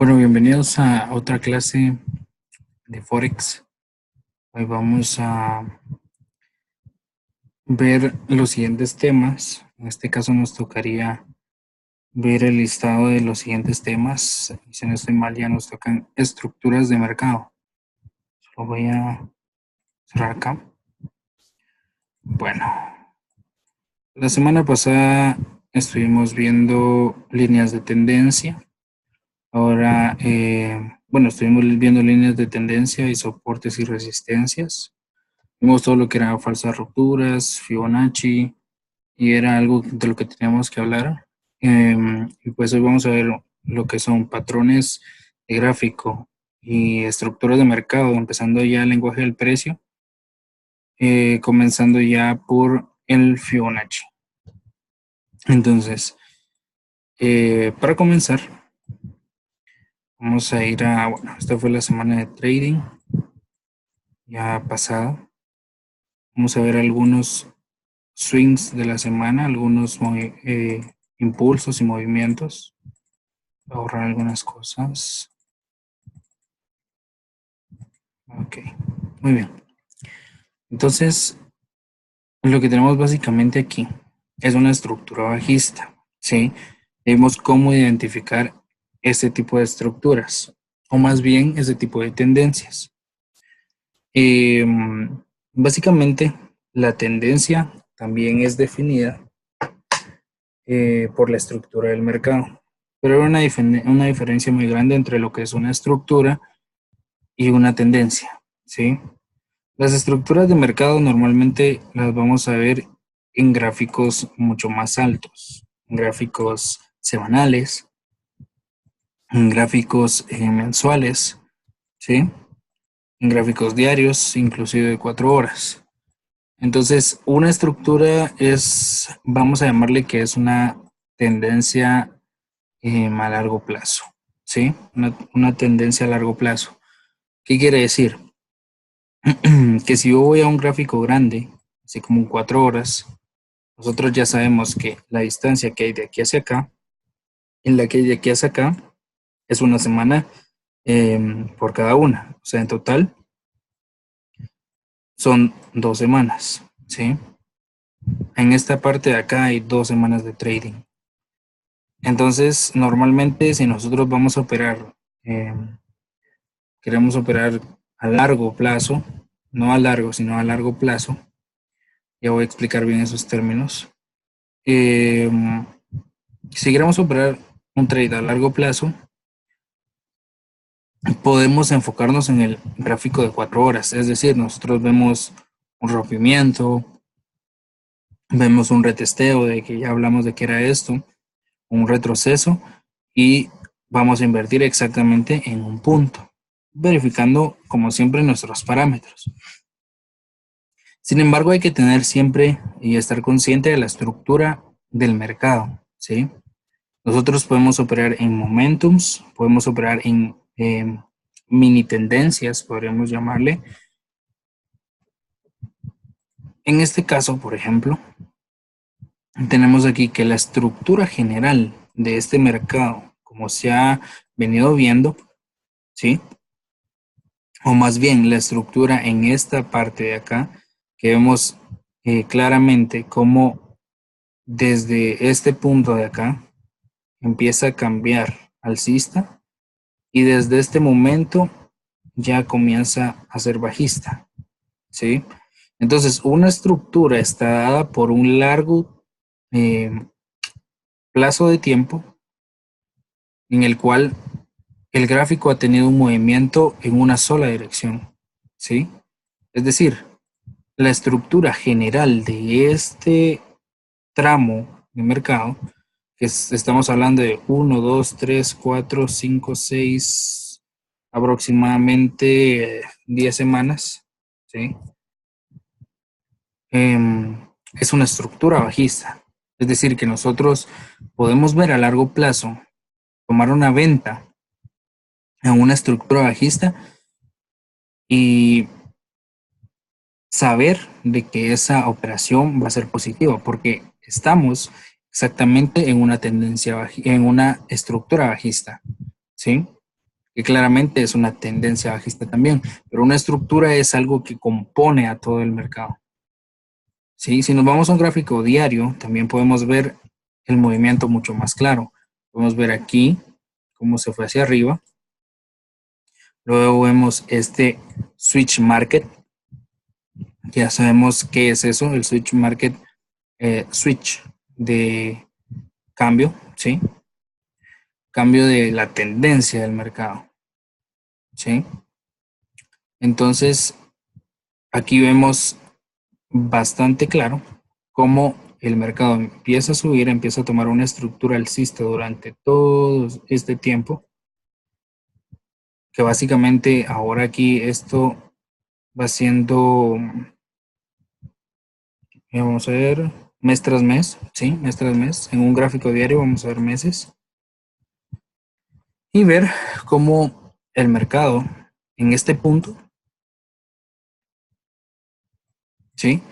Bueno, bienvenidos a otra clase de Forex. Hoy vamos a ver los siguientes temas. En este caso nos tocaría ver el listado de los siguientes temas. Y si no estoy mal, ya nos tocan estructuras de mercado. Lo voy a cerrar acá. Bueno, la semana pasada estuvimos viendo líneas de tendencia. Ahora, estuvimos viendo líneas de tendencia y soportes y resistencias. Vimos todo lo que eran falsas rupturas, Fibonacci, y era algo de lo que teníamos que hablar. Y pues hoy vamos a ver lo que son patrones de gráfico y estructuras de mercado, empezando ya el lenguaje del precio, comenzando ya por el Fibonacci. Entonces, para comenzar, vamos a ir esta fue la semana de trading ya pasada. Vamos a ver algunos swings de la semana, algunos impulsos y movimientos. Voy a ahorrar algunas cosas. Ok, muy bien. Entonces, lo que tenemos básicamente aquí es una estructura bajista, ¿sí? Vemos cómo identificar este tipo de estructuras, o más bien ese tipo de tendencias. Básicamente, la tendencia también es definida por la estructura del mercado. Pero hay una diferencia muy grande entre lo que es una estructura y una tendencia, ¿sí? Las estructuras de mercado normalmente las vamos a ver en gráficos mucho más altos, en gráficos semanales, en gráficos mensuales, ¿sí? En gráficos diarios, inclusive de 4 horas. Entonces, una estructura vamos a llamarle que es una tendencia a largo plazo, ¿sí? Una tendencia a largo plazo. ¿Qué quiere decir? Que si yo voy a un gráfico grande, así como en 4 horas, nosotros ya sabemos que la distancia que hay de aquí hacia acá, en la que hay de aquí hacia acá, es una semana por cada una. O sea, en total son 2 semanas, ¿sí? En esta parte de acá hay 2 semanas de trading. Entonces, normalmente si nosotros vamos a operar, queremos operar a largo plazo, no a largo, sino a largo plazo, ya voy a explicar bien esos términos. Si queremos operar un trade a largo plazo, podemos enfocarnos en el gráfico de 4 horas, es decir, nosotros vemos un rompimiento, vemos un retesteo de que ya hablamos de que era esto, un retroceso, y vamos a invertir exactamente en un punto, verificando como siempre nuestros parámetros. Sin embargo, hay que tener siempre y estar consciente de la estructura del mercado, ¿sí? Nosotros podemos operar en momentums, podemos operar en mini tendencias, podríamos llamarle. En este caso, por ejemplo, tenemos aquí que la estructura general de este mercado, como se ha venido viendo, ¿sí? O más bien la estructura en esta parte de acá, que vemos claramente cómo desde este punto de acá empieza a cambiar alcista y desde este momento ya comienza a ser bajista, ¿sí? Entonces, una estructura está dada por un largo plazo de tiempo en el cual el gráfico ha tenido un movimiento en una sola dirección, ¿sí? Es decir, la estructura general de este tramo de mercado, que estamos hablando de 1, 2, 3, 4, 5, 6, aproximadamente 10 semanas, ¿sí? Es una estructura bajista. Es decir, que nosotros podemos ver a largo plazo, tomar una venta en una estructura bajista y saber de que esa operación va a ser positiva, porque estamos exactamente en una tendencia en una estructura bajista, ¿sí? que claramente es una tendencia bajista también, pero una estructura es algo que compone a todo el mercado. ¿Sí? Si nos vamos a un gráfico diario, también podemos ver el movimiento mucho más claro. Podemos ver aquí cómo se fue hacia arriba. Luego vemos este switch market. Ya sabemos qué es eso, el switch market, switch de cambio, ¿sí? Cambio de la tendencia del mercado, ¿sí? Entonces, aquí vemos bastante claro cómo el mercado empieza a subir, empieza a tomar una estructura alcista durante todo este tiempo, que básicamente ahora aquí esto va siendo, vamos a ver, mes tras mes, ¿sí? Mes tras mes. En un gráfico diario vamos a ver meses y ver cómo el mercado en este punto, ¿sí?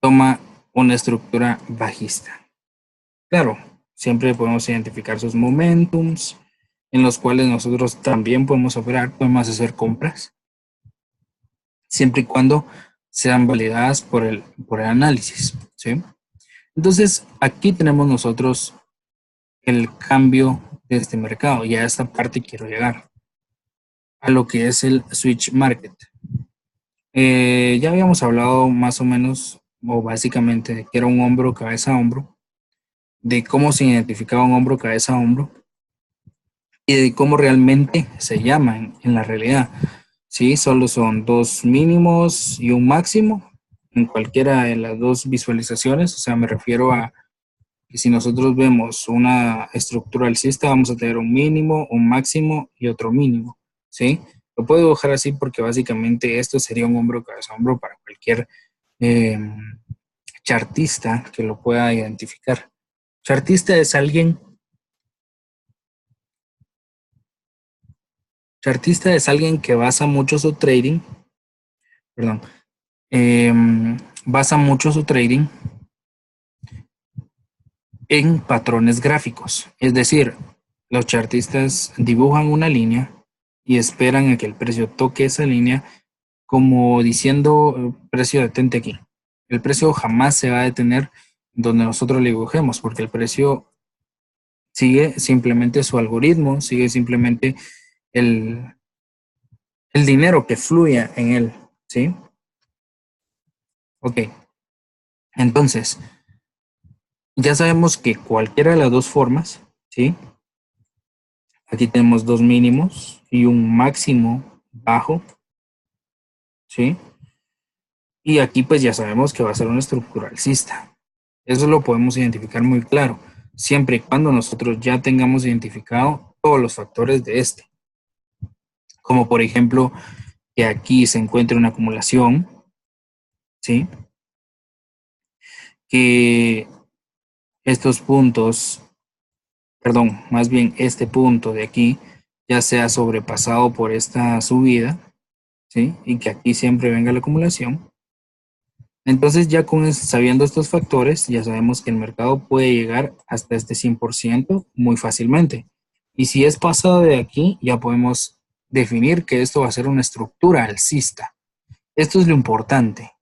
Toma una estructura bajista. Claro, siempre podemos identificar sus momentums en los cuales nosotros también podemos operar, podemos hacer compras, siempre y cuando sean validadas por el análisis, ¿sí? Entonces, aquí tenemos nosotros el cambio de este mercado. Y a esta parte quiero llegar, a lo que es el switch market. Ya habíamos hablado más o menos, o básicamente, de que era un hombro, cabeza, hombro, de cómo se identificaba un hombro, cabeza, hombro, y de cómo realmente se llama en la realidad. Sí, solo son dos mínimos y un máximo en cualquiera de las dos visualizaciones. O sea, me refiero a que si nosotros vemos una estructura alcista, vamos a tener un mínimo, un máximo y otro mínimo. ¿Sí? Lo puedo dibujar así porque básicamente esto sería un hombro, cabeza, hombro para cualquier eh, chartista que lo pueda identificar. Chartista es alguien Chartista es alguien que basa mucho su trading, perdón, eh, basa mucho su trading en patrones gráficos. Es decir, los chartistas dibujan una línea y esperan a que el precio toque esa línea como diciendo precio detente aquí. El precio jamás se va a detener donde nosotros le dibujemos porque el precio sigue simplemente su algoritmo, sigue simplemente el, el dinero que fluye en él, ¿sí? Ok, entonces, ya sabemos que cualquiera de las dos formas, ¿sí? Aquí tenemos dos mínimos y un máximo bajo, ¿sí? Y aquí pues ya sabemos que va a ser una estructura alcista. Eso lo podemos identificar muy claro, siempre y cuando nosotros ya tengamos identificado todos los factores de este. Como por ejemplo, que aquí se encuentre una acumulación, ¿sí? Que estos puntos, perdón, más bien este punto de aquí ya sea sobrepasado por esta subida, ¿sí? Y que aquí siempre venga la acumulación. Entonces ya sabiendo estos factores, ya sabemos que el mercado puede llegar hasta este 100% muy fácilmente. Y si es pasado de aquí, ya podemos definir que esto va a ser una estructura alcista. Esto es lo importante,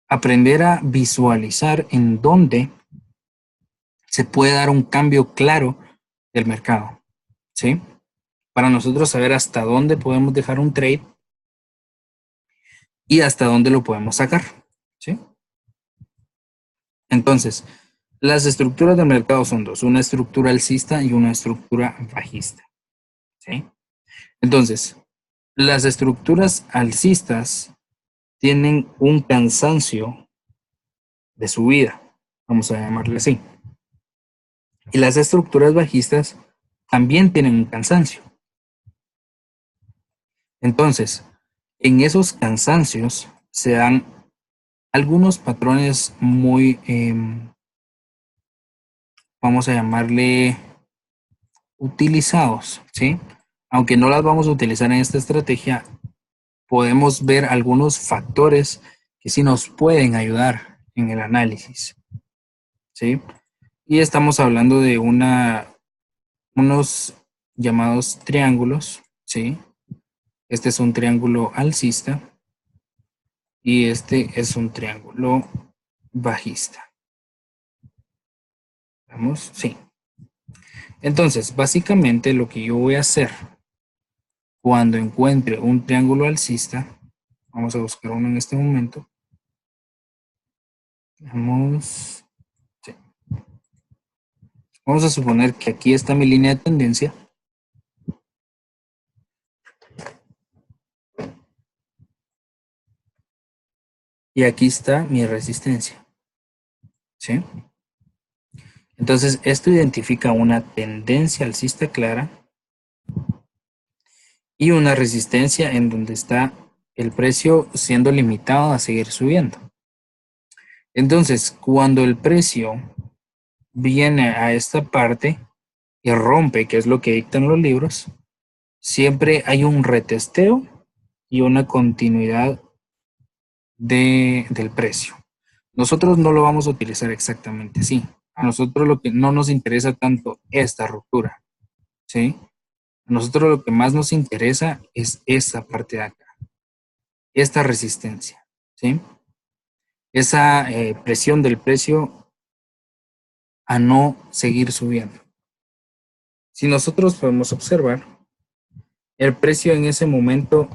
aprender a visualizar en dónde se puede dar un cambio claro del mercado, ¿sí? Para nosotros saber hasta dónde podemos dejar un trade y hasta dónde lo podemos sacar, ¿sí? Entonces, las estructuras del mercado son dos, una estructura alcista y una estructura bajista, ¿sí? Entonces, las estructuras alcistas tienen un cansancio de subida, vamos a llamarle así. Y las estructuras bajistas también tienen un cansancio. Entonces, en esos cansancios se dan algunos patrones muy, vamos a llamarle utilizados, ¿sí? Aunque no las vamos a utilizar en esta estrategia, podemos ver algunos factores que sí nos pueden ayudar en el análisis, ¿sí? Y estamos hablando de unos llamados triángulos, ¿sí? Este es un triángulo alcista y este es un triángulo bajista. ¿Vamos? Sí. Entonces, básicamente lo que yo voy a hacer cuando encuentre un triángulo alcista, vamos a buscar uno en este momento. Vamos, sí. Vamos a suponer que aquí está mi línea de tendencia. Y aquí está mi resistencia. ¿Sí? Entonces, esto identifica una tendencia alcista clara y una resistencia en donde está el precio siendo limitado a seguir subiendo. Entonces, cuando el precio viene a esta parte y rompe, que es lo que dictan los libros, siempre hay un retesteo y una continuidad del precio. Nosotros no lo vamos a utilizar exactamente así. A nosotros lo que no nos interesa tanto esta ruptura, ¿sí? A nosotros lo que más nos interesa es esta parte de acá, esta resistencia, ¿sí? Esa presión del precio a no seguir subiendo. Si nosotros podemos observar, el precio en ese momento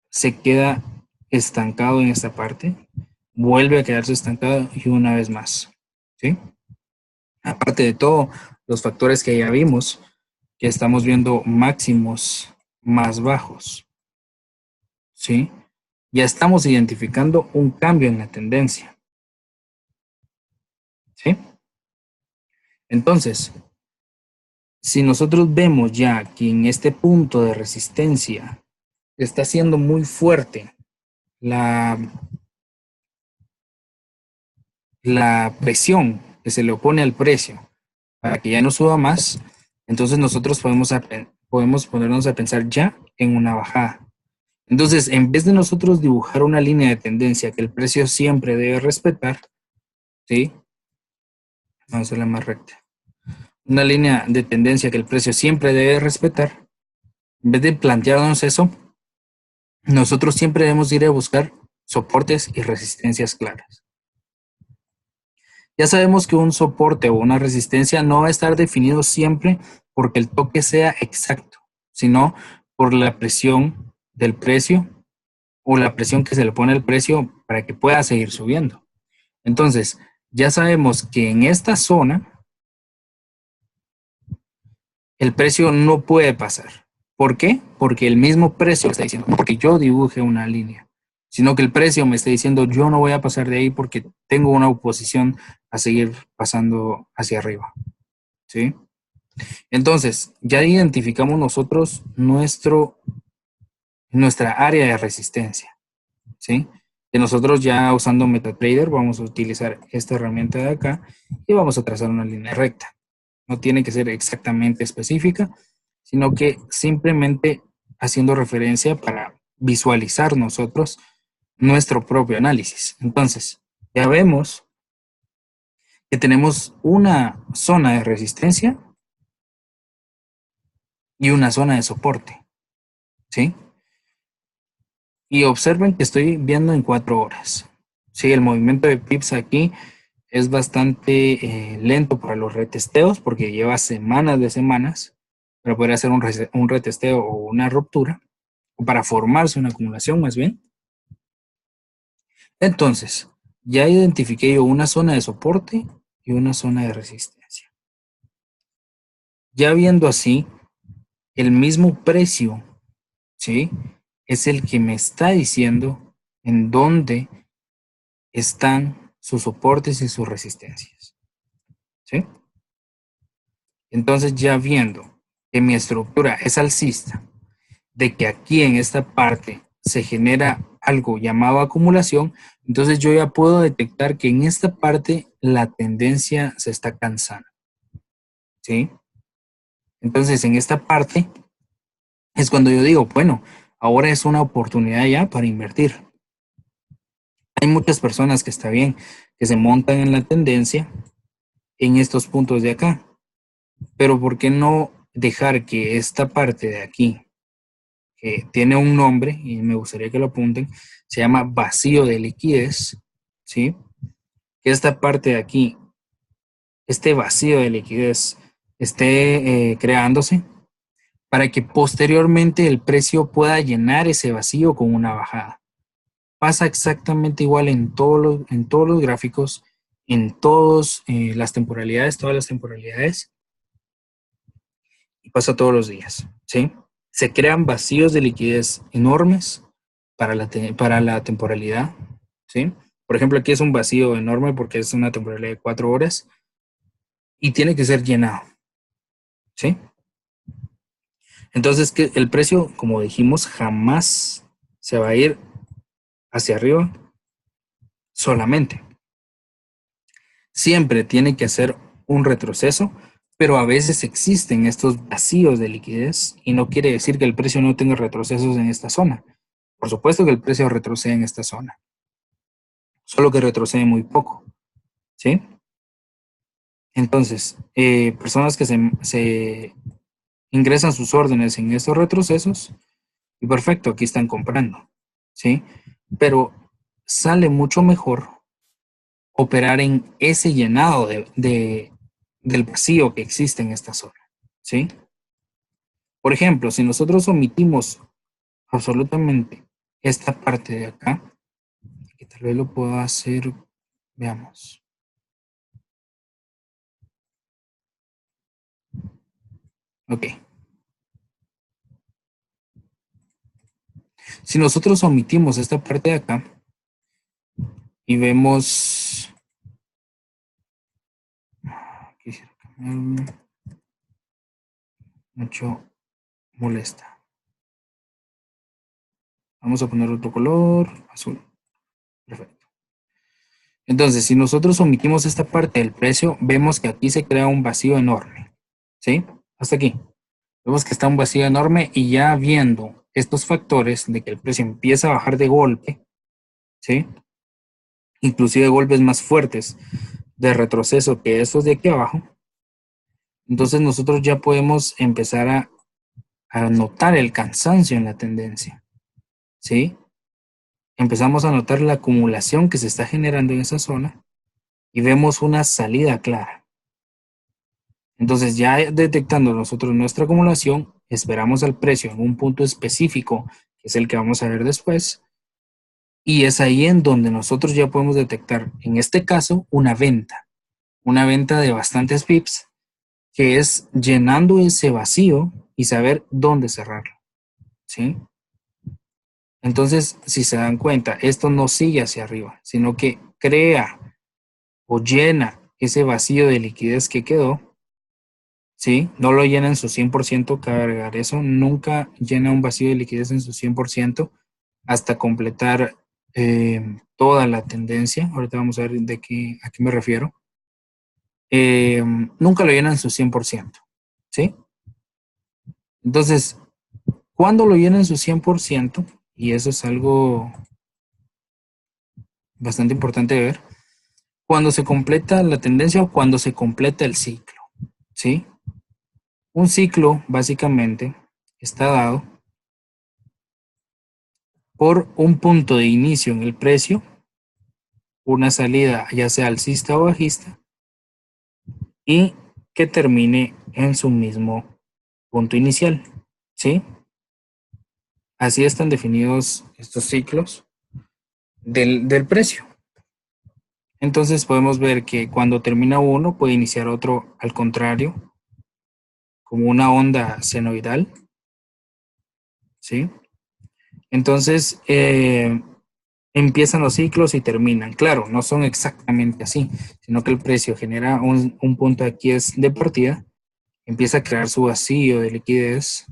se queda estancado en esta parte, vuelve a quedarse estancado y una vez más, ¿sí? Aparte de todo, los factores que ya vimos, que estamos viendo máximos más bajos, ¿sí? Ya estamos identificando un cambio en la tendencia, ¿sí? Entonces, si nosotros vemos ya que en este punto de resistencia está siendo muy fuerte la presión que se le opone al precio para que ya no suba más, entonces nosotros podemos ponernos a pensar ya en una bajada. Entonces, en vez de nosotros dibujar una línea de tendencia que el precio siempre debe respetar, ¿sí? Vamos a hacerla más recta. Una línea de tendencia que el precio siempre debe respetar, en vez de plantearnos eso, nosotros siempre debemos ir a buscar soportes y resistencias claras. Ya sabemos que un soporte o una resistencia no va a estar definido siempre porque el toque sea exacto, sino por la presión del precio o la presión que se le pone al precio para que pueda seguir subiendo. Entonces, ya sabemos que en esta zona el precio no puede pasar. ¿Por qué? Porque el mismo precio está diciendo, no porque yo dibuje una línea, sino que el precio me está diciendo yo no voy a pasar de ahí porque tengo una oposición a seguir pasando hacia arriba. ¿Sí? Entonces, ya identificamos nosotros nuestra área de resistencia. ¿Sí? Que nosotros ya usando MetaTrader vamos a utilizar esta herramienta de acá y vamos a trazar una línea recta. No tiene que ser exactamente específica, sino que simplemente haciendo referencia para visualizar nosotros nuestro propio análisis. Entonces, ya vemos que tenemos una zona de resistencia y una zona de soporte, ¿sí? Y observen que estoy viendo en 4 horas. Sí, el movimiento de pips aquí es bastante lento para los retesteos porque lleva semanas de semanas para poder hacer un retesteo o una ruptura, o para formarse una acumulación más bien. Entonces, ya identifiqué yo una zona de soporte y una zona de resistencia. Ya viendo así, el mismo precio, ¿sí? Es el que me está diciendo en dónde están sus soportes y sus resistencias, ¿sí? Entonces, ya viendo que mi estructura es alcista, de que aquí en esta parte se genera algo llamado acumulación, entonces yo ya puedo detectar que en esta parte la tendencia se está cansando, ¿sí? Entonces, en esta parte es cuando yo digo, bueno, ahora es una oportunidad ya para invertir. Hay muchas personas que está bien, que se montan en la tendencia en estos puntos de acá, pero ¿por qué no dejar que esta parte de aquí que tiene un nombre y me gustaría que lo apunten, se llama vacío de liquidez, ¿sí? Que esta parte de aquí, este vacío de liquidez esté creándose para que posteriormente el precio pueda llenar ese vacío con una bajada. Pasa exactamente igual en todos los gráficos, en todas las temporalidades, y pasa todos los días, ¿sí? Se crean vacíos de liquidez enormes para la temporalidad, ¿sí? Por ejemplo, aquí es un vacío enorme porque es una temporalidad de 4 horas y tiene que ser llenado, ¿sí? Entonces, que el precio, como dijimos, jamás se va a ir hacia arriba solamente. Siempre tiene que hacer un retroceso, pero a veces existen estos vacíos de liquidez y no quiere decir que el precio no tenga retrocesos en esta zona. Por supuesto que el precio retrocede en esta zona, solo que retrocede muy poco, ¿sí? Entonces, personas que se ingresan sus órdenes en estos retrocesos, y perfecto, aquí están comprando, ¿sí? Pero sale mucho mejor operar en ese llenado del vacío que existe en esta zona, ¿sí? Por ejemplo, si nosotros omitimos absolutamente esta parte de acá, que tal vez lo puedo hacer, veamos. Ok. Si nosotros omitimos esta parte de acá y vemos, quisiera cambiarlo, mucho molesta. Vamos a poner otro color, azul. Perfecto. Entonces, si nosotros omitimos esta parte del precio, vemos que aquí se crea un vacío enorme, ¿sí? Hasta aquí. Vemos que está un vacío enorme y ya viendo estos factores de que el precio empieza a bajar de golpe, ¿sí? Inclusive golpes más fuertes de retroceso que estos de aquí abajo, entonces nosotros ya podemos empezar a notar el cansancio en la tendencia, ¿sí? Empezamos a notar la acumulación que se está generando en esa zona y vemos una salida clara. Entonces ya detectando nosotros nuestra acumulación, esperamos al precio en un punto específico, que es el que vamos a ver después, y es ahí en donde nosotros ya podemos detectar, en este caso, una venta de bastantes pips, que es llenando ese vacío y saber dónde cerrarlo, ¿sí? Entonces, si se dan cuenta, esto no sigue hacia arriba, sino que crea o llena ese vacío de liquidez que quedó, ¿sí? No lo llena en su 100%, cabe agregar eso, nunca llena un vacío de liquidez en su 100% hasta completar toda la tendencia. Ahorita vamos a ver a qué me refiero. Nunca lo llena en su 100%, ¿sí? Entonces, cuando lo llena en su 100%, y eso es algo bastante importante de ver, cuando se completa la tendencia o cuando se completa el ciclo, ¿sí? Un ciclo, básicamente, está dado por un punto de inicio en el precio, una salida ya sea alcista o bajista, y que termine en su mismo punto inicial, ¿sí? Así están definidos estos ciclos del precio. Entonces podemos ver que cuando termina uno puede iniciar otro al contrario, como una onda senoidal, ¿sí? Entonces empiezan los ciclos y terminan. Claro, no son exactamente así, sino que el precio genera un punto aquí es de partida, empieza a crear su vacío de liquidez,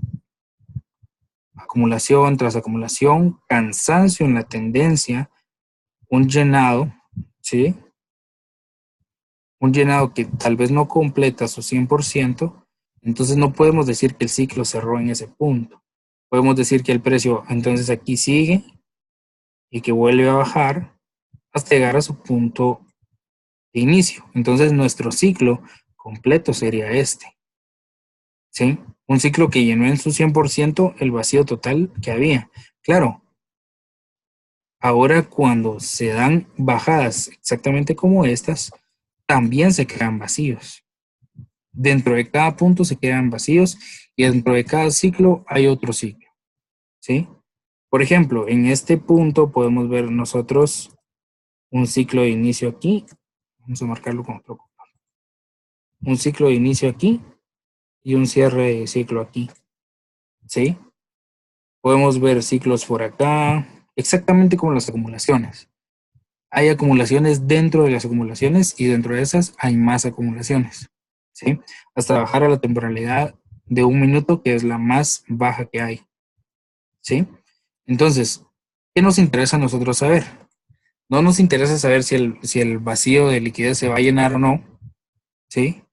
acumulación tras acumulación, cansancio en la tendencia, un llenado, ¿sí? Un llenado que tal vez no completa su 100%, entonces no podemos decir que el ciclo cerró en ese punto. Podemos decir que el precio entonces aquí sigue y que vuelve a bajar hasta llegar a su punto de inicio. Entonces nuestro ciclo completo sería este, ¿sí? Un ciclo que llenó en su 100% el vacío total que había. Claro, ahora cuando se dan bajadas exactamente como estas, también se crean vacíos. Dentro de cada punto se quedan vacíos y dentro de cada ciclo hay otro ciclo, ¿sí? Por ejemplo, en este punto podemos ver nosotros un ciclo de inicio aquí. Vamos a marcarlo con otro color. Un ciclo de inicio aquí y un cierre de ciclo aquí, ¿sí? Podemos ver ciclos por acá, exactamente como las acumulaciones. Hay acumulaciones dentro de las acumulaciones y dentro de esas hay más acumulaciones, ¿sí? Hasta bajar a la temporalidad de 1 minuto, que es la más baja que hay, ¿sí? Entonces, ¿qué nos interesa a nosotros saber? No nos interesa saber si el vacío de liquidez se va a llenar o no, ¿sí?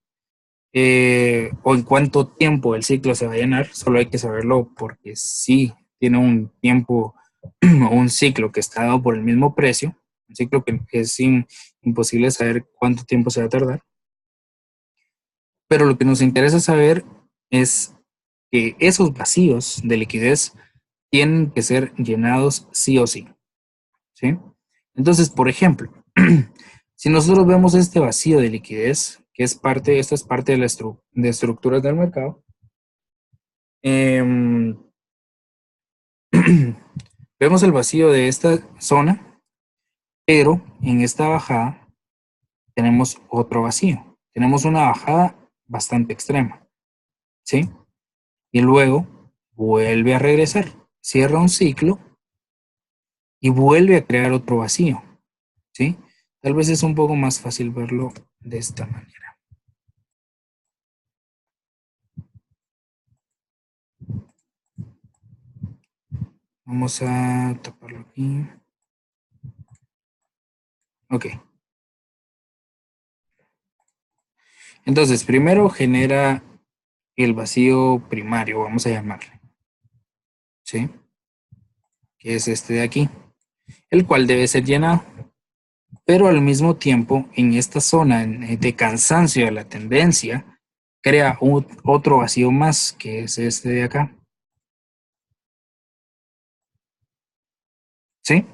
O en cuánto tiempo el ciclo se va a llenar, solo hay que saberlo porque sí tiene un tiempo o un ciclo que está dado por el mismo precio, un ciclo que es imposible saber cuánto tiempo se va a tardar, pero lo que nos interesa saber es que esos vacíos de liquidez tienen que ser llenados sí o sí, ¿sí? Entonces, por ejemplo, si nosotros vemos este vacío de liquidez, que es parte, esta es parte de la de estructuras del mercado, em, vemos el vacío de esta zona, pero en esta bajada tenemos otro vacío. Tenemos una bajada bastante extrema, ¿sí? Y luego vuelve a regresar, cierra un ciclo y vuelve a crear otro vacío, ¿sí? Tal vez es un poco más fácil verlo de esta manera. Vamos a taparlo aquí. Ok. Entonces, primero genera el vacío primario, vamos a llamarle, ¿sí? Que es este de aquí, el cual debe ser llenado. Pero al mismo tiempo, en esta zona de cansancio de la tendencia, crea otro vacío más, que es este de acá, ¿sí?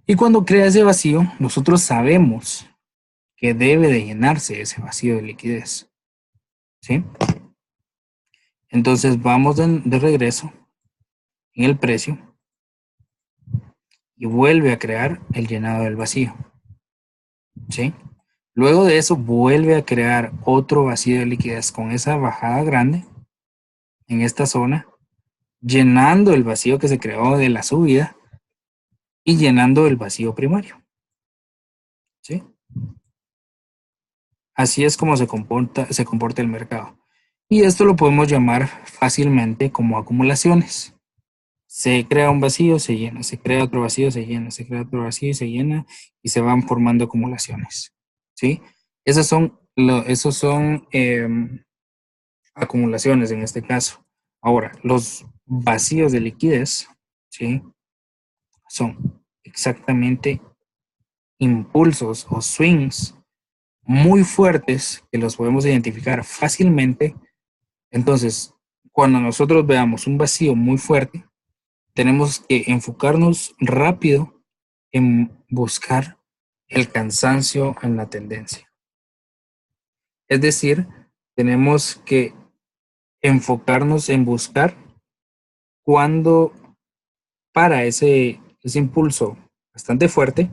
Y cuando crea ese vacío, nosotros sabemos que debe de llenarse ese vacío de liquidez, ¿sí? Entonces vamos de regreso en el precio y vuelve a crear el llenado del vacío, ¿sí? Luego de eso vuelve a crear otro vacío de liquidez con esa bajada grande en esta zona, llenando el vacío que se creó de la subida y llenando el vacío primario, ¿sí? Así es como se comporta el mercado. Y esto lo podemos llamar fácilmente como acumulaciones. Se crea un vacío, se llena, se crea otro vacío, se llena, se crea otro vacío y se llena y se van formando acumulaciones, ¿sí? Esos son acumulaciones en este caso. Ahora, los vacíos de liquidez, ¿sí? Son exactamente impulsos o swings muy fuertes que los podemos identificar fácilmente. Entonces, cuando nosotros veamos un vacío muy fuerte, tenemos que enfocarnos rápido en buscar el cansancio en la tendencia. Es decir, tenemos que enfocarnos en buscar cuando para ese impulso bastante fuerte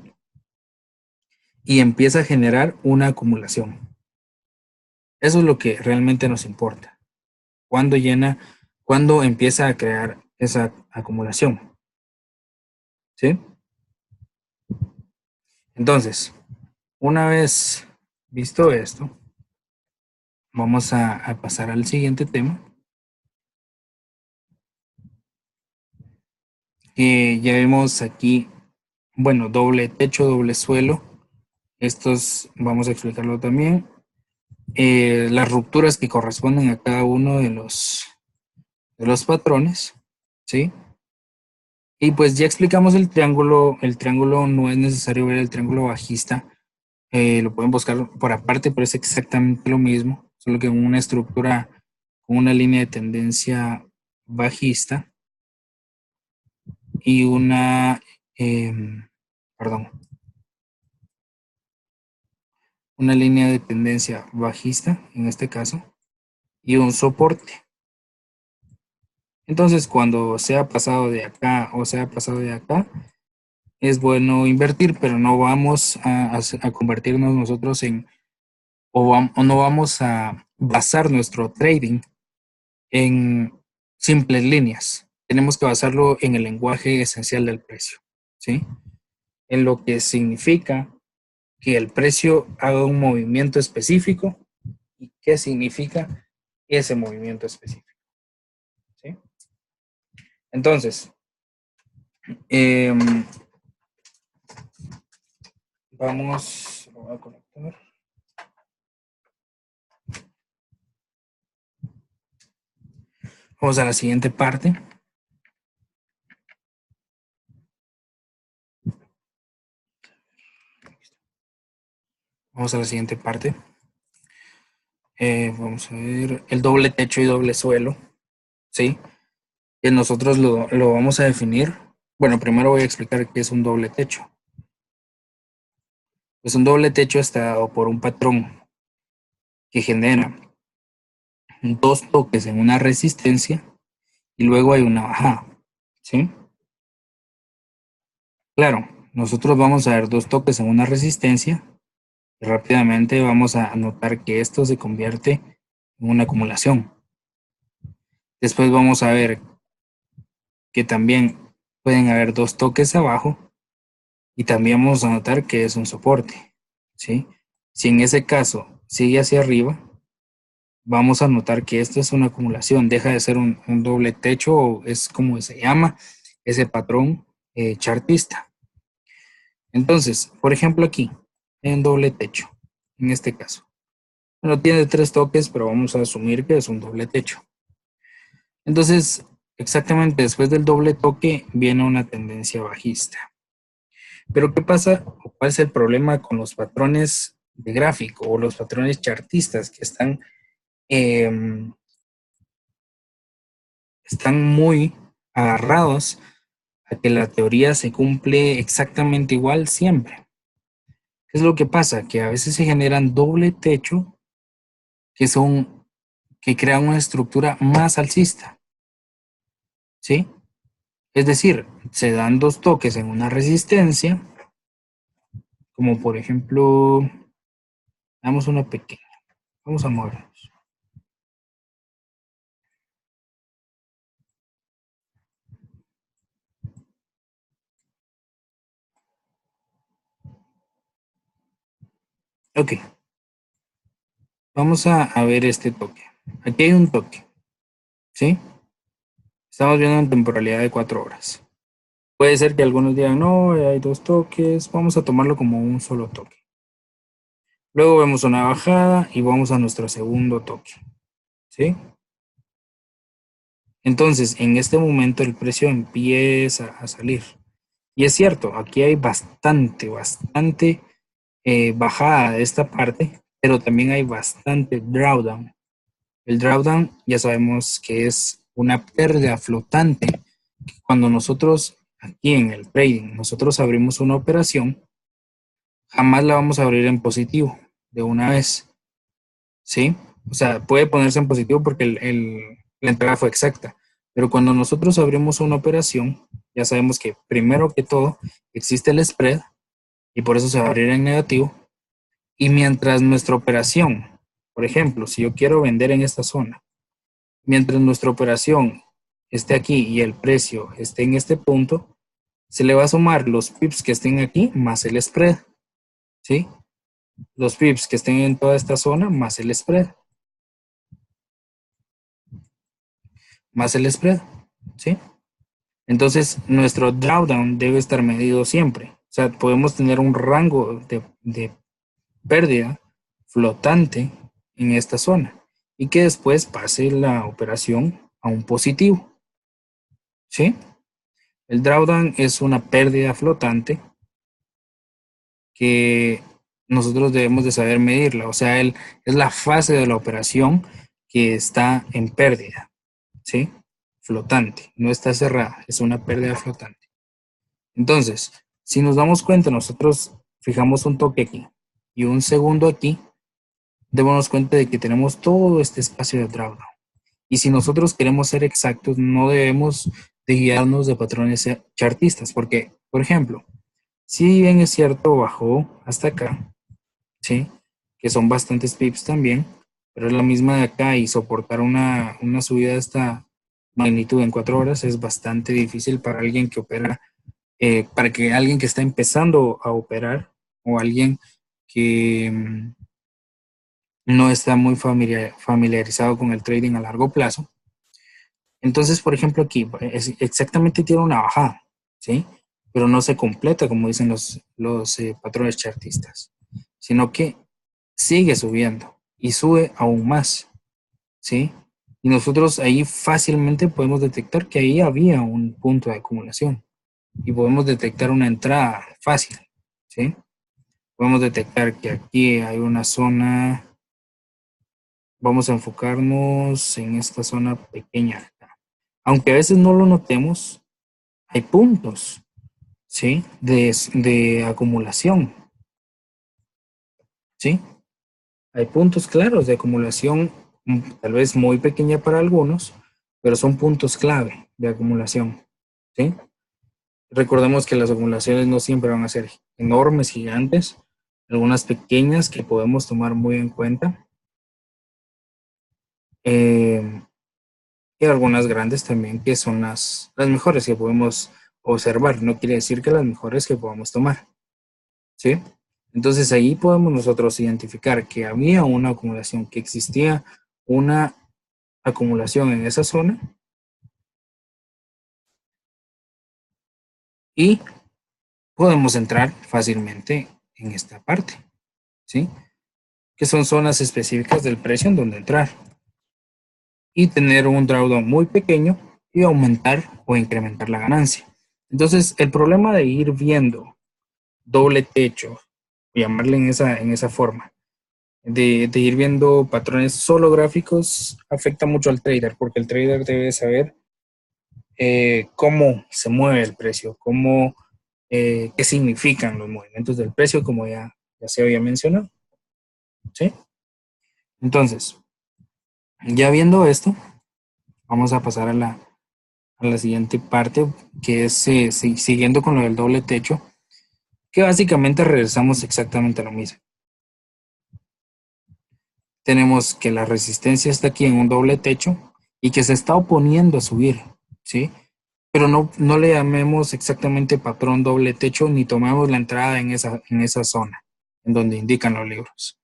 y empieza a generar una acumulación. Eso es lo que realmente nos importa. Cuando empieza a crear esa acumulación, ¿sí? Entonces, una vez visto esto, vamos a pasar al siguiente tema, que ya vemos aquí, bueno, doble techo, doble suelo. Estos vamos a explicarlo también. Las rupturas que corresponden a cada uno de los patrones, ¿sí? Y pues ya explicamos el triángulo no es necesario ver el triángulo bajista, lo pueden buscar por aparte, pero es exactamente lo mismo, solo que en una estructura con una línea de tendencia bajista y una, una línea de tendencia bajista, en este caso, y un soporte. Entonces, cuando sea pasado de acá o sea pasado de acá, es bueno invertir, pero no vamos a convertirnos nosotros en, o no vamos a basar nuestro trading en simples líneas. Tenemos que basarlo en el lenguaje esencial del precio, ¿sí? En lo que significa que el precio haga un movimiento específico y qué significa ese movimiento específico, ¿sí? Entonces, vamos, lo voy a conectar. Vamos a la siguiente parte. Vamos a la siguiente parte. Vamos a ver el doble techo y doble suelo, ¿sí? Que nosotros lo vamos a definir. Bueno, primero voy a explicar qué es un doble techo. Pues un doble techo está dado por un patrón que genera dos toques en una resistencia y luego hay una bajada, ¿sí? Claro, nosotros vamos a ver dos toques en una resistencia y rápidamente vamos a notar que esto se convierte en una acumulación. Después vamos a ver que también pueden haber dos toques abajo y también vamos a notar que es un soporte, ¿sí? Si en ese caso sigue hacia arriba, vamos a notar que esto es una acumulación, deja de ser un doble techo, o es como se llama ese patrón chartista. Entonces, por ejemplo aquí, en doble techo, en este caso. Bueno, tiene tres toques, pero vamos a asumir que es un doble techo. Entonces, exactamente después del doble toque viene una tendencia bajista. Pero ¿qué pasa? ¿Cuál es el problema con los patrones de gráfico o los patrones chartistas que están muy agarrados a que la teoría se cumple exactamente igual siempre? ¿Qué es lo que pasa? Que a veces se generan doble techo que crean una estructura más alcista, ¿sí? Es decir, se dan dos toques en una resistencia, como por ejemplo, damos una pequeña, vamos a movernos. Ok, vamos a ver este toque. Aquí hay un toque, ¿sí? Estamos viendo una temporalidad de 4 horas. Puede ser que algunos digan, no, hay dos toques, vamos a tomarlo como un solo toque. Luego vemos una bajada y vamos a nuestro segundo toque, ¿sí? Entonces, en este momento el precio empieza a salir. Y es cierto, aquí hay bastante bajada de esta parte, pero también hay bastante drawdown. El drawdown ya sabemos que es una pérdida flotante. Cuando nosotros aquí en el trading, nosotros abrimos una operación, jamás la vamos a abrir en positivo de una vez, ¿sí? O sea, puede ponerse en positivo porque la entrada fue exacta, pero cuando nosotros abrimos una operación, ya sabemos que primero que todo existe el spread y por eso se va a abrir en negativo. Y mientras nuestra operación, por ejemplo, si yo quiero vender en esta zona, mientras nuestra operación esté aquí y el precio esté en este punto, se le va a sumar los pips que estén aquí más el spread, ¿sí? Los pips que estén en toda esta zona más el spread, más el spread, ¿sí? Entonces, nuestro drawdown debe estar medido siempre. O sea, podemos tener un rango de pérdida flotante en esta zona y que después pase la operación a un positivo, ¿sí? El drawdown es una pérdida flotante que nosotros debemos de saber medirla, o sea, es la fase de la operación que está en pérdida, ¿sí? Flotante, no está cerrada, es una pérdida flotante. Entonces, si nos damos cuenta, nosotros fijamos un toque aquí y un segundo aquí, démonos cuenta de que tenemos todo este espacio de drawdown. Y si nosotros queremos ser exactos, no debemos de guiarnos de patrones chartistas, porque, por ejemplo, si bien es cierto, bajó hasta acá, ¿sí? Que son bastantes pips también, pero es la misma de acá y soportar una subida de esta magnitud en 4 horas es bastante difícil para alguien que opera, para que alguien que está empezando a operar o alguien que no está muy familiarizado con el trading a largo plazo. Entonces, por ejemplo, aquí exactamente tiene una bajada, ¿sí? Pero no se completa, como dicen los patrones chartistas, sino que sigue subiendo y sube aún más, ¿sí? Y nosotros ahí fácilmente podemos detectar que ahí había un punto de acumulación y podemos detectar una entrada fácil, ¿sí? Podemos detectar que aquí hay una zona, vamos a enfocarnos en esta zona pequeña. Aunque a veces no lo notemos, hay puntos, ¿sí? De acumulación, ¿sí? Hay puntos claros de acumulación, tal vez muy pequeña para algunos, pero son puntos clave de acumulación, ¿sí? Recordemos que las acumulaciones no siempre van a ser enormes, gigantes, algunas pequeñas que podemos tomar muy en cuenta, y algunas grandes también que son las mejores que podemos observar. No quiere decir que las mejores que podamos tomar, ¿sí? Entonces ahí podemos nosotros identificar que había una acumulación, que existía una acumulación en esa zona y podemos entrar fácilmente en esta parte, ¿sí? Que son zonas específicas del precio en donde entrar y tener un drawdown muy pequeño y aumentar o incrementar la ganancia. Entonces, el problema de ir viendo doble techo, llamarle en esa forma, de ir viendo patrones solo gráficos, afecta mucho al trader, porque el trader debe saber cómo se mueve el precio, qué significan los movimientos del precio, como ya se había mencionado, ¿sí? Entonces, ya viendo esto, vamos a pasar a la siguiente parte, que es siguiendo con lo del doble techo, que básicamente regresamos exactamente a lo mismo. Tenemos que la resistencia está aquí en un doble techo y que se está oponiendo a subir, ¿sí? Pero no le llamemos exactamente patrón doble techo ni tomemos la entrada en esa zona en donde indican los libros,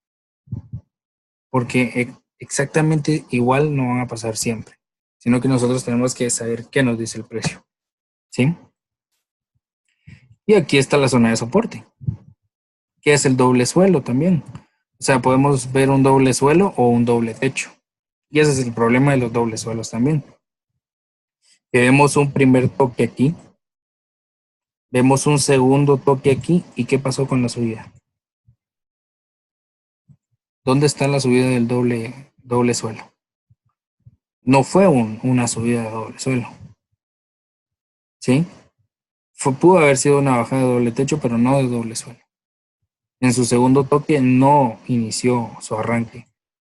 porque exactamente igual no van a pasar siempre, sino que nosotros tenemos que saber qué nos dice el precio, ¿sí? Y aquí está la zona de soporte, que es el doble suelo también. O sea, podemos ver un doble suelo o un doble techo. Y ese es el problema de los dobles suelos también. Que vemos un primer toque aquí, vemos un segundo toque aquí, ¿y qué pasó con la subida? ¿Dónde está la subida del doble suelo? No fue una subida de doble suelo, ¿sí? Pudo haber sido una bajada de doble techo, pero no de doble suelo. En su segundo toque no inició su arranque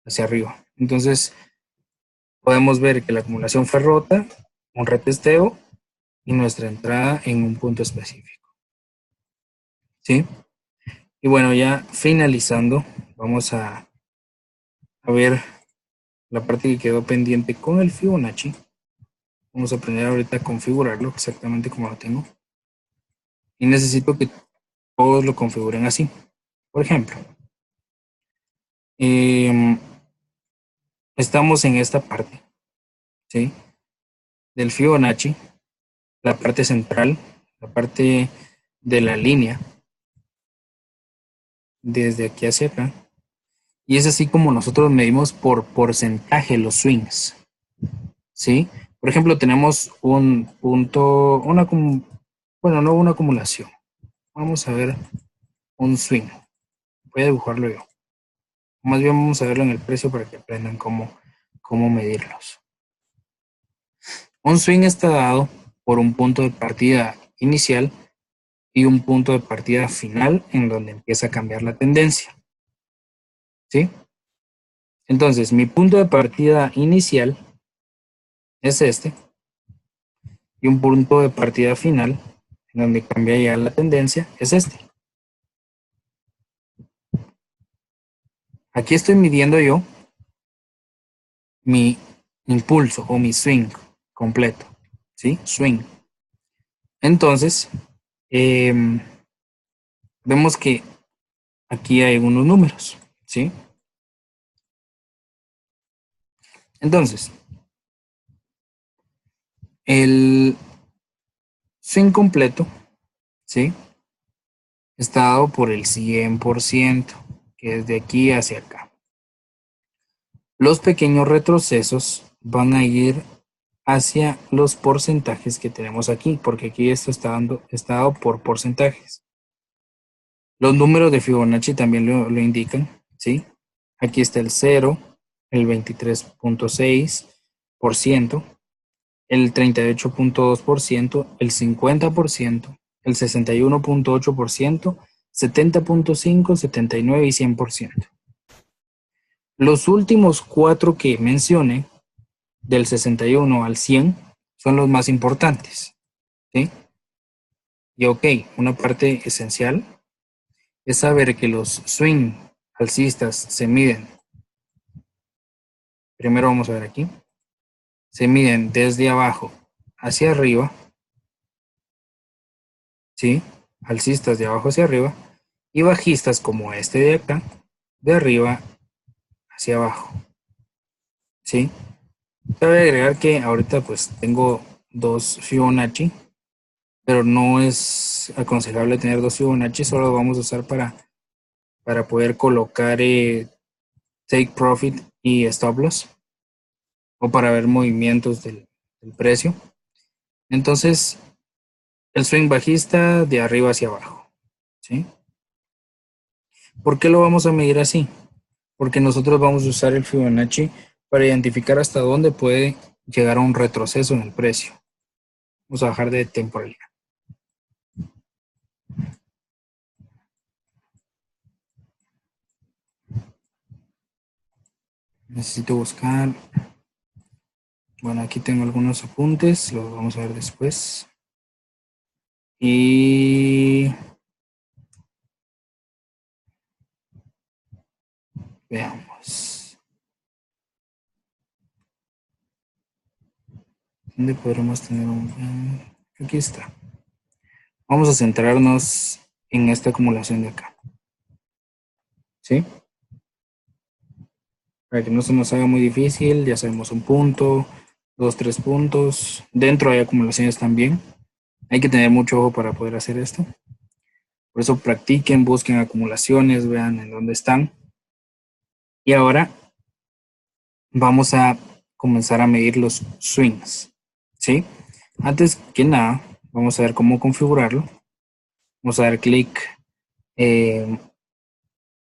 hacia arriba. Entonces, podemos ver que la acumulación fue rota, un retesteo y nuestra entrada en un punto específico, ¿sí? Y bueno, ya finalizando, vamos a ver la parte que quedó pendiente con el Fibonacci. Vamos a aprender ahorita a configurarlo exactamente como lo tengo. Y necesito que todos lo configuren así. Por ejemplo, estamos en esta parte, ¿sí? Del Fibonacci, la parte central, la parte de la línea, desde aquí hacia acá. Y es así como nosotros medimos por porcentaje los swings, ¿sí? Por ejemplo, tenemos un punto, bueno, no una acumulación. Vamos a ver un swing. Voy a dibujarlo yo. Más bien vamos a verlo en el precio para que aprendan cómo cómo medirlos. Un swing está dado por un punto de partida inicial y un punto de partida final en donde empieza a cambiar la tendencia. ¿Sí? Entonces, mi punto de partida inicial es este, y un punto de partida final en donde cambia ya la tendencia es este. Aquí estoy midiendo yo mi impulso o mi swing completo, ¿sí? Swing. Entonces, vemos que aquí hay unos números, ¿sí? Entonces, el swing completo, ¿sí? Está dado por el 100%, que es de aquí hacia acá. Los pequeños retrocesos van a ir hacia los porcentajes que tenemos aquí, porque aquí esto está dado por porcentajes. Los números de Fibonacci también lo indican, ¿sí? Aquí está el 0, el 23.6%, el 38.2%, el 50%, el 61.8%, 70.5%, 79% y 100%. Los últimos 4 que mencioné, del 61 al 100, son los más importantes, ¿sí? Y ok, una parte esencial es saber que los swing alcistas se miden. Primero vamos a ver aquí. Se miden desde abajo hacia arriba, ¿sí? Alcistas de abajo hacia arriba y bajistas como este de acá, de arriba hacia abajo, ¿sí? Cabe agregar que ahorita pues tengo 2 Fibonacci, pero no es aconsejable tener 2 Fibonacci, solo lo vamos a usar para poder colocar take profit y stop loss, o para ver movimientos del precio. Entonces, el swing bajista de arriba hacia abajo, ¿sí? ¿Por qué lo vamos a medir así? Porque nosotros vamos a usar el Fibonacci para identificar hasta dónde puede llegar a un retroceso en el precio. Vamos a bajar de temporalidad. Necesito buscar. Bueno, aquí tengo algunos apuntes, los vamos a ver después. Y veamos. ¿Dónde podremos tener un...? Aquí está. Vamos a centrarnos en esta acumulación de acá, ¿sí? Para que no se nos haga muy difícil, ya sabemos un punto, 2, 3 puntos. Dentro hay acumulaciones también. Hay que tener mucho ojo para poder hacer esto. Por eso practiquen, busquen acumulaciones, vean en dónde están. Y ahora vamos a comenzar a medir los swings, ¿sí? Antes que nada, vamos a ver cómo configurarlo. Vamos a dar clic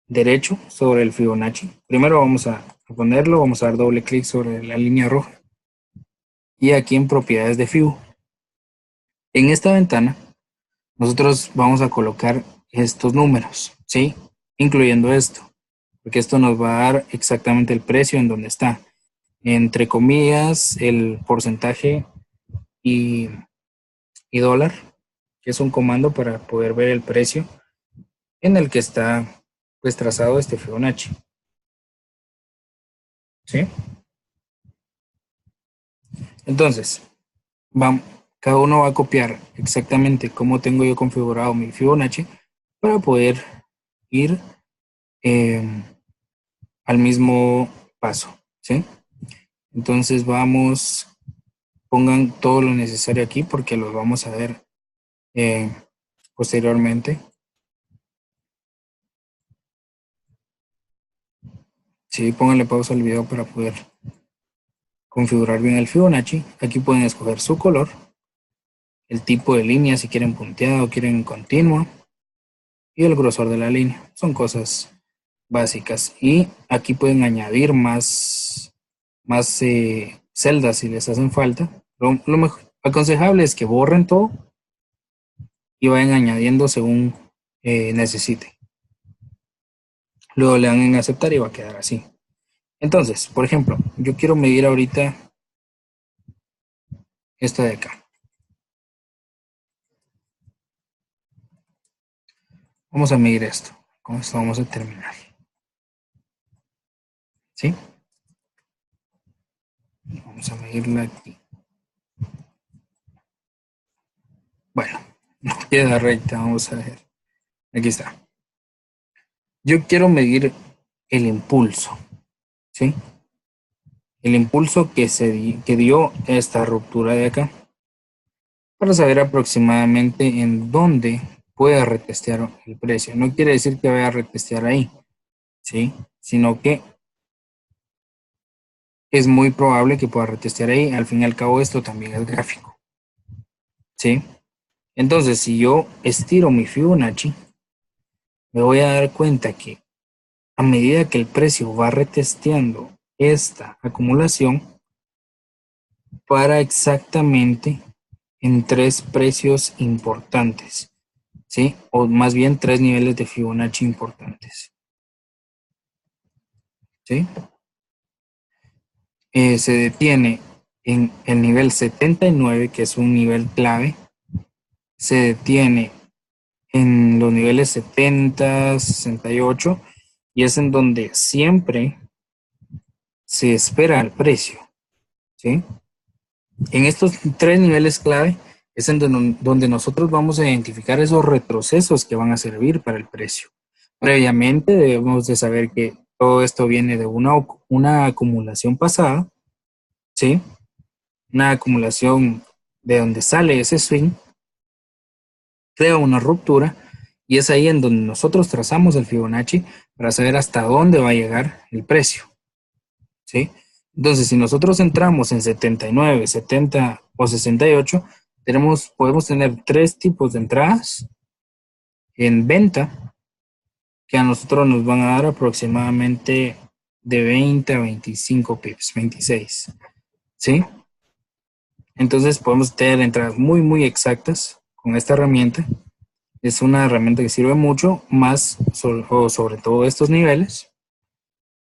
derecho sobre el Fibonacci. Primero vamos a ponerlo, vamos a dar doble clic sobre la línea roja. Y aquí en propiedades de Fibo. En esta ventana, nosotros vamos a colocar estos números, ¿sí? Incluyendo esto, porque esto nos va a dar exactamente el precio en donde está. Entre comillas, el porcentaje y dólar, que es un comando para poder ver el precio en el que está pues trazado este Fibonacci. ¿Sí? Entonces, cada uno va a copiar exactamente cómo tengo yo configurado mi Fibonacci para poder ir al mismo paso, ¿sí? Entonces vamos, pongan todo lo necesario aquí porque los vamos a ver posteriormente. Sí, pónganle pausa al video para poder configurar bien el Fibonacci. Aquí pueden escoger su color, el tipo de línea, si quieren punteada o quieren continua, y el grosor de la línea. Son cosas básicas. Y aquí pueden añadir más más celdas si les hacen falta. Lo mejor, aconsejable es que borren todo y vayan añadiendo según necesite. Luego le dan en aceptar y va a quedar así. Entonces, por ejemplo, yo quiero medir ahorita esta de acá. Vamos a medir esto. Con esto vamos a terminar. ¿Sí? Vamos a medirla aquí. Bueno, no queda recta, vamos a ver. Aquí está. Yo quiero medir el impulso, ¿sí? El impulso que dio esta ruptura de acá, para saber aproximadamente en dónde puede retestear el precio. No quiere decir que vaya a retestear ahí, ¿sí? Sino que es muy probable que pueda retestear ahí. Al fin y al cabo, esto también es gráfico, ¿sí? Entonces, si yo estiro mi Fibonacci, me voy a dar cuenta que a medida que el precio va retesteando esta acumulación, para exactamente en tres precios importantes, ¿sí? O más bien tres niveles de Fibonacci importantes, ¿sí? Se detiene en el nivel 79, que es un nivel clave, se detiene en los niveles 70, 68, y es en donde siempre se espera el precio, ¿sí? En estos tres niveles clave es en donde nosotros vamos a identificar esos retrocesos que van a servir para el precio. Previamente debemos de saber que todo esto viene de una acumulación pasada, ¿sí? Una acumulación de donde sale ese swing, crea una ruptura y es ahí en donde nosotros trazamos el Fibonacci para saber hasta dónde va a llegar el precio, ¿sí? Entonces, si nosotros entramos en 79, 70 o 68, podemos tener tres tipos de entradas en venta que a nosotros nos van a dar aproximadamente de 20 a 25 pips, 26, ¿sí? Entonces podemos tener entradas muy, muy exactas con esta herramienta. Es una herramienta que sirve mucho, más sobre todo estos niveles,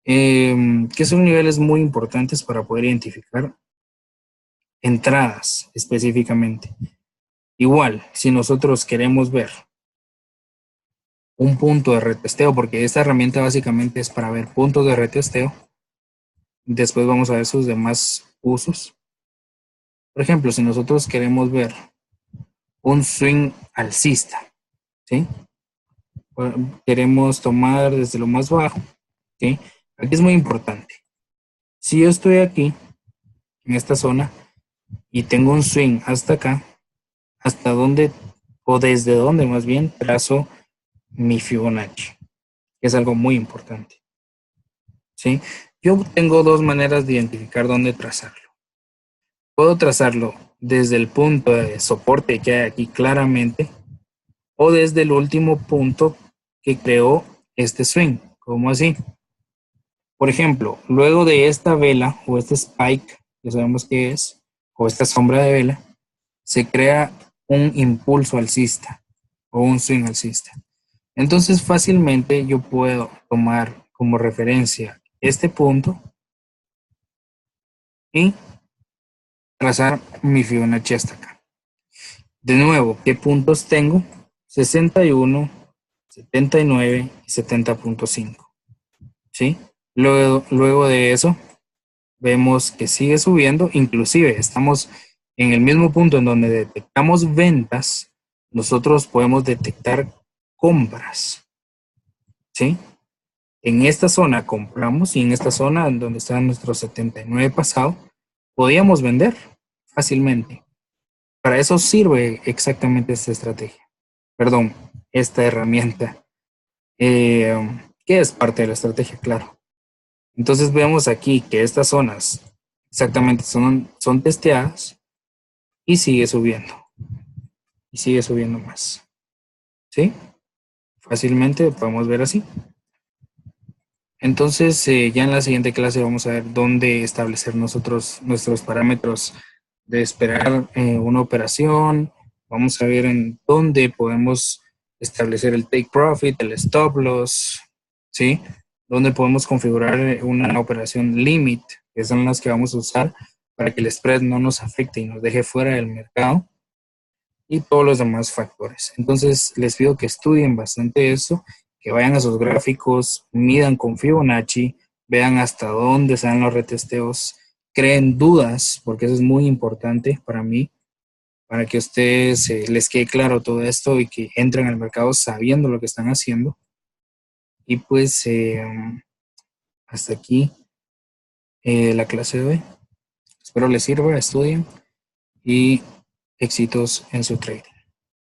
que son niveles muy importantes para poder identificar entradas específicamente. Igual, si nosotros queremos ver un punto de retesteo, porque esta herramienta básicamente es para ver puntos de retesteo, después vamos a ver sus demás usos. Por ejemplo, si nosotros queremos ver un swing alcista, ¿sí? Queremos tomar desde lo más bajo, ¿sí? Aquí es muy importante. Si yo estoy aquí, en esta zona, y tengo un swing hasta acá, hasta dónde, o desde dónde más bien, trazo mi Fibonacci, que es algo muy importante, ¿sí? Yo tengo dos maneras de identificar dónde trazarlo. Puedo trazarlo desde el punto de soporte que hay aquí claramente, o desde el último punto que creó este swing, como así. Por ejemplo, luego de esta vela o este spike, que sabemos que es, o esta sombra de vela, se crea un impulso alcista o un swing alcista. Entonces fácilmente yo puedo tomar como referencia este punto y trazar mi Fibonacci hasta acá. De nuevo, ¿qué puntos tengo? 61, 79 y 70.5. ¿Sí? Luego de eso, vemos que sigue subiendo, inclusive estamos en el mismo punto en donde detectamos ventas, nosotros podemos detectar compras, ¿sí? En esta zona compramos y en esta zona en donde está nuestro 79 pasado, podíamos vender fácilmente. Para eso sirve exactamente esta estrategia, perdón, esta herramienta, que es parte de la estrategia, claro. Entonces vemos aquí que estas zonas exactamente son testeadas y sigue subiendo más, ¿sí? Fácilmente podemos ver así. Entonces, ya en la siguiente clase vamos a ver dónde establecer nosotros nuestros parámetros de esperar una operación. Vamos a ver en dónde podemos establecer el take profit, el stop loss, ¿sí? Dónde podemos configurar una operación limit, que son las que vamos a usar para que el spread no nos afecte y nos deje fuera del mercado, y todos los demás factores. Entonces, les pido que estudien bastante eso, que vayan a sus gráficos, midan con Fibonacci, vean hasta dónde están los retesteos, creen dudas, porque eso es muy importante para mí, para que a ustedes les quede claro todo esto y que entren al mercado sabiendo lo que están haciendo. Y pues hasta aquí la clase de hoy. Espero les sirva, estudien y éxitos en su trading.